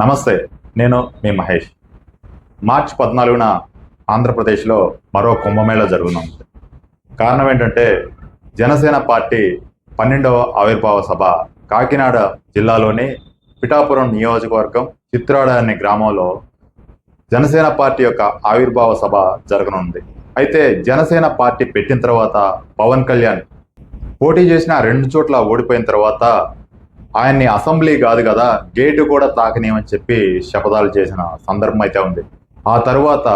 నమస్తే. నేను మీ మహేష్. మార్చి 14న ఆంధ్రప్రదేశ్లో మరో కుంభమేళా జరగనుంది. కారణం ఏంటంటే జనసేన పార్టీ 12వ ఆవిర్భావ సభ కాకినాడ జిల్లాలోని పిఠాపురం నియోజకవర్గం చిత్రాడ అనే గ్రామంలో జనసేన పార్టీ యొక్క ఆవిర్భావ సభ జరగనుంది. అయితే జనసేన పార్టీ పెట్టిన తర్వాత పవన్ కళ్యాణ్ పోటీ చేసిన 2 చోట్ల ఓడిపోయిన తర్వాత ఆయన్ని అసెంబ్లీ కాదు కదా, గేటు కూడా తాకనీయమని చెప్పి శపథాలు చేసిన సందర్భం అయితే ఉంది. ఆ తర్వాత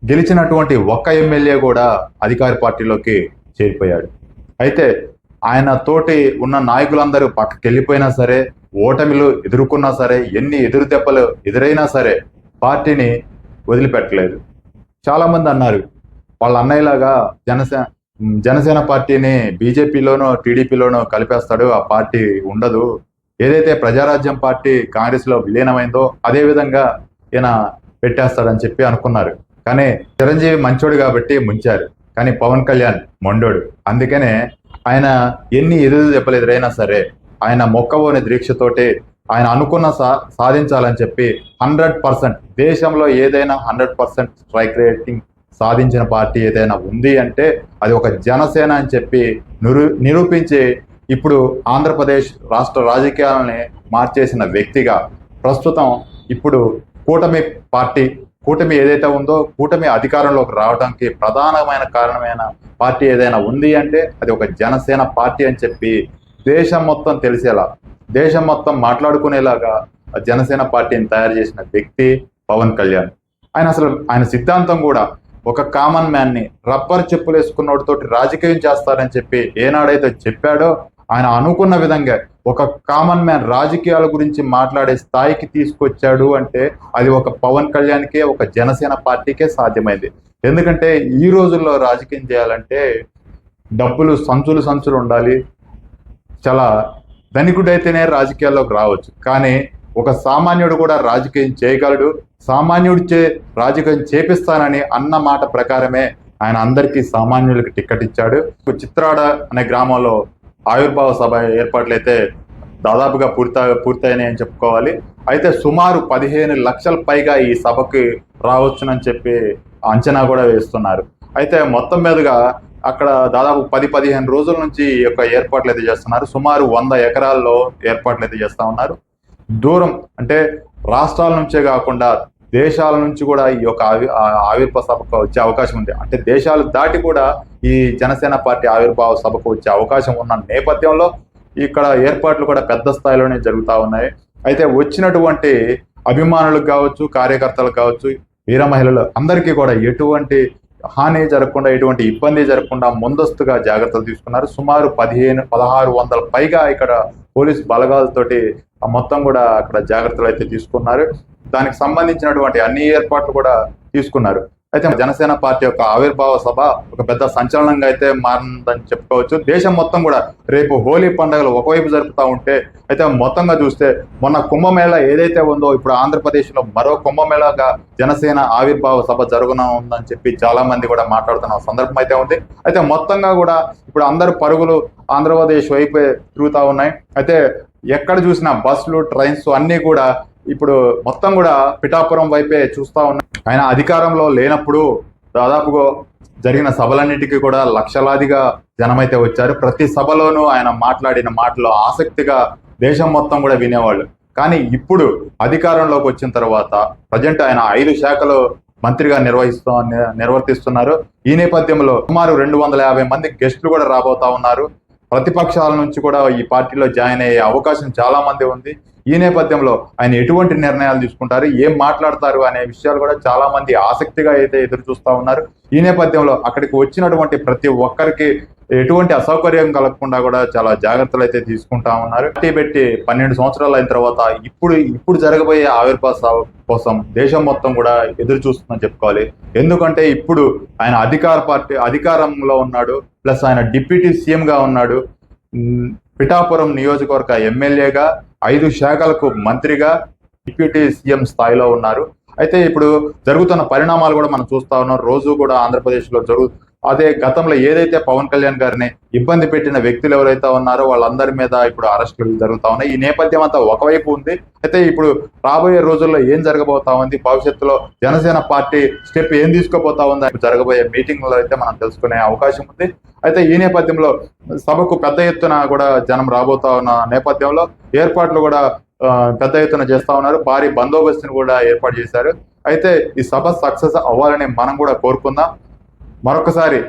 గెలిచినటువంటి ఒక్క ఎమ్మెల్యే కూడా అధికార పార్టీలోకి చేరిపోయాడు. అయితే ఆయన తోటి ఉన్న నాయకులందరూ పక్కకి వెళ్ళిపోయినా సరే, ఓటమిలు ఎదుర్కొన్నా సరే, ఎన్ని ఎదురు దెబ్బలు ఎదురైనా సరే పార్టీని వదిలిపెట్టలేదు. చాలామంది అన్నారు వాళ్ళ అన్నయ్యలాగా జనసేన పార్టీని బీజేపీలోనో టీడీపీలోనో కలిపేస్తాడు, ఆ పార్టీ ఉండదు. ఏదైతే ప్రజారాజ్యం పార్టీ కాంగ్రెస్లో విలీనమైందో అదే విధంగా ఈయన పెట్టేస్తాడని చెప్పి అనుకున్నారు. కానీ చిరంజీవి మంచోడు కాబట్టి ముంచారు, కానీ పవన్ కళ్యాణ్ మొండోడు. అందుకనే ఆయన ఎన్ని ఎదురు దెబ్బలు ఎదురైనా సరే ఆయన మొక్కవోని దీక్షతోటి ఆయన అనుకున్న సాధించాలని చెప్పి 100% దేశంలో ఏదైనా 100% స్ట్రైక్ రేటింగ్ సాధించిన పార్టీ ఏదైనా ఉంది అంటే అది ఒక జనసేన అని చెప్పి నిరూపించి ఇప్పుడు ఆంధ్రప్రదేశ్ రాష్ట్ర రాజకీయాలని మార్చేసిన వ్యక్తిగా ప్రస్తుతం ఇప్పుడు కూటమి ఏదైతే ఉందో కూటమి అధికారంలోకి రావడానికి ప్రధానమైన కారణమైన పార్టీ ఏదైనా ఉంది అంటే అది ఒక జనసేన పార్టీ అని చెప్పి దేశం మొత్తం తెలిసేలా, దేశం మొత్తం మాట్లాడుకునేలాగా జనసేన పార్టీని తయారు చేసిన వ్యక్తి పవన్ కళ్యాణ్. ఆయన సిద్ధాంతం కూడా ఒక కామన్ మ్యాన్ని రబ్బర్ చెప్పులు వేసుకున్నోడితోటి రాజకీయం చేస్తారని చెప్పి ఏనాడైతే చెప్పాడో ఆయన అనుకున్న విధంగా ఒక కామన్ మ్యాన్ రాజకీయాల గురించి మాట్లాడే స్థాయికి తీసుకొచ్చాడు అంటే అది ఒక పవన్ కళ్యాణ్కే, ఒక జనసేన పార్టీకే సాధ్యమైంది. ఎందుకంటే ఈ రోజుల్లో రాజకీయం చేయాలంటే డబ్బులు సంచులు ఉండాలి, చాలా ధనికుడైతేనే రాజకీయాల్లోకి రావచ్చు. కానీ ఒక సామాన్యుడు కూడా రాజకీయం చేయగలడు, సామాన్యుడిచే రాజకీయం చేపిస్తానని అన్న మాట ప్రకారమే ఆయన అందరికీ సామాన్యులకి టికెట్ ఇచ్చాడు. చిత్రాడ అనే గ్రామంలో ఆవిర్భావ సభ ఏర్పాట్లయితే దాదాపుగా పూర్తయినాయి అని చెప్పుకోవాలి. అయితే సుమారు 15 లక్షల పైగా ఈ సభకి రావచ్చునని చెప్పి అంచనా కూడా వేస్తున్నారు. అయితే మొత్తం మీదుగా అక్కడ దాదాపు 10-15 రోజుల నుంచి ఈ యొక్క ఏర్పాట్లు అయితే చేస్తున్నారు. సుమారు 100 ఎకరాల్లో ఏర్పాట్లు అయితే చేస్తా ఉన్నారు. దూరం అంటే రాష్ట్రాల నుంచే కాకుండా దేశాల నుంచి కూడా ఈ యొక్క ఆవిర్భావ సభకు వచ్చే అవకాశం ఉంది. అంటే దేశాలు దాటి కూడా ఈ జనసేన పార్టీ ఆవిర్భావ సభకు వచ్చే అవకాశం ఉన్న నేపథ్యంలో ఇక్కడ ఏర్పాట్లు కూడా పెద్ద స్థాయిలోనే జరుగుతూ ఉన్నాయి. అయితే వచ్చినటువంటి అభిమానులకు కావచ్చు, కార్యకర్తలకు కావచ్చు, వీర మహిళలు అందరికీ కూడా ఎటువంటి హాని జరగకుండా, ఎటువంటి ఇబ్బంది జరగకుండా ముందస్తుగా జాగ్రత్తలు తీసుకున్నారు. సుమారు 1600 పైగా ఇక్కడ పోలీస్ బలగాలతోటి మొత్తం కూడా అక్కడ జాగ్రత్తలు అయితే తీసుకున్నారు. దానికి సంబంధించినటువంటి అన్ని ఏర్పాట్లు కూడా తీసుకున్నారు. అయితే జనసేన పార్టీ యొక్క ఆవిర్భావ సభ ఒక పెద్ద సంచలనంగా అయితే మారిందని చెప్పుకోవచ్చు. దేశం మొత్తం కూడా రేపు హోలీ పండుగలు ఒకవైపు జరుపుతూ ఉంటే, అయితే మొత్తంగా చూస్తే మొన్న కుంభమేళా ఏదైతే ఉందో ఇప్పుడు ఆంధ్రప్రదేశ్లో మరో కుంభమేళాగా జనసేన ఆవిర్భావ సభ జరగనుందని చెప్పి చాలా మంది కూడా మాట్లాడుతున్న సందర్భం అయితే ఉంది. అయితే మొత్తంగా కూడా ఇప్పుడు అందరు పరుగులు ఆంధ్రప్రదేశ్ వైపే తిరుగుతూ ఉన్నాయి. అయితే ఎక్కడ చూసినా బస్సులు, ట్రైన్స్ అన్నీ కూడా ఇప్పుడు మొత్తం కూడా పిఠాపురం వైపే చూస్తూ ఉన్నాయి. ఆయన అధికారంలో లేనప్పుడు దాదాపుగా జరిగిన సభలన్నిటికీ కూడా లక్షలాదిగా జనమైతే వచ్చారు. ప్రతి సభలోనూ ఆయన మాట్లాడిన మాటలు ఆసక్తిగా దేశం మొత్తం కూడా వినేవాళ్ళు. కానీ అధికారంలోకి వచ్చిన తర్వాత ప్రజెంట్ ఆయన 5 శాఖలు మంత్రిగా నిర్వర్తిస్తున్నారు. ఈ నేపథ్యంలో సుమారు 250 మంది గెస్టులు కూడా రాబోతా ఉన్నారు. ప్రతిపక్షాల నుంచి కూడా ఈ పార్టీలో జాయిన్ అయ్యే అవకాశం చాలా మంది ఉంది. ఈ నేపథ్యంలో ఆయన ఎటువంటి నిర్ణయాలు తీసుకుంటారు, ఏం మాట్లాడతారు అనే విషయాలు కూడా చాలా మంది ఆసక్తిగా అయితే ఎదురు చూస్తూ ఉన్నారు. ఈ నేపథ్యంలో అక్కడికి వచ్చినటువంటి ప్రతి ఒక్కరికి ఎటువంటి అసౌకర్యం కలగకుండా కూడా చాలా జాగ్రత్తలు అయితే తీసుకుంటా ఉన్నారు. పార్టీ పెట్టి 12 సంవత్సరాలు అయిన తర్వాత ఇప్పుడు జరగబోయే ఆవిర్భావ కోసం దేశం మొత్తం కూడా ఎదురు చూస్తుందని చెప్పుకోవాలి. ఎందుకంటే ఇప్పుడు ఆయన అధికారంలో ఉన్నాడు, ప్లస్ ఆయన డిప్యూటీ సీఎంగా ఉన్నాడు, పిఠాపురం నియోజకవర్గ ఎమ్మెల్యేగా, 5 శాఖలకు మంత్రిగా, డిప్యూటీ సీఎం స్థాయిలో ఉన్నారు. అయితే ఇప్పుడు జరుగుతున్న పరిణామాలు కూడా మనం చూస్తా ఉన్నాం. రోజు కూడా ఆంధ్రప్రదేశ్లో అదే గతంలో ఏదైతే పవన్ కళ్యాణ్ గారిని ఇబ్బంది పెట్టిన వ్యక్తులు ఎవరైతే ఉన్నారో వాళ్ళందరి మీద ఇప్పుడు అరెస్టులు జరుగుతా ఉన్నాయి. ఈ నేపథ్యం అంతా ఒకవైపు ఉంది. అయితే ఇప్పుడు రాబోయే రోజుల్లో ఏం జరగబోతా ఉంది, భవిష్యత్తులో జనసేన పార్టీ స్టెప్ ఏం తీసుకోబోతా ఉంది జరగబోయే మీటింగ్ లో అయితే మనం తెలుసుకునే అవకాశం ఉంది. అయితే ఈ నేపథ్యంలో సభకు పెద్ద ఎత్తున కూడా జనం రాబోతా ఉన్న నేపథ్యంలో ఏర్పాట్లు కూడా పెద్ద ఎత్తున చేస్తా ఉన్నారు. భారీ బందోబస్తుని కూడా ఏర్పాటు చేశారు. అయితే ఈ సభ సక్సెస్ అవ్వాలని మనం కూడా కోరుకుందాం. మరొకసారి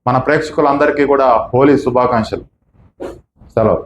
మన ప్రేక్షకులందరికీ కూడా హోలీ శుభాకాంక్షలు. సెలవు.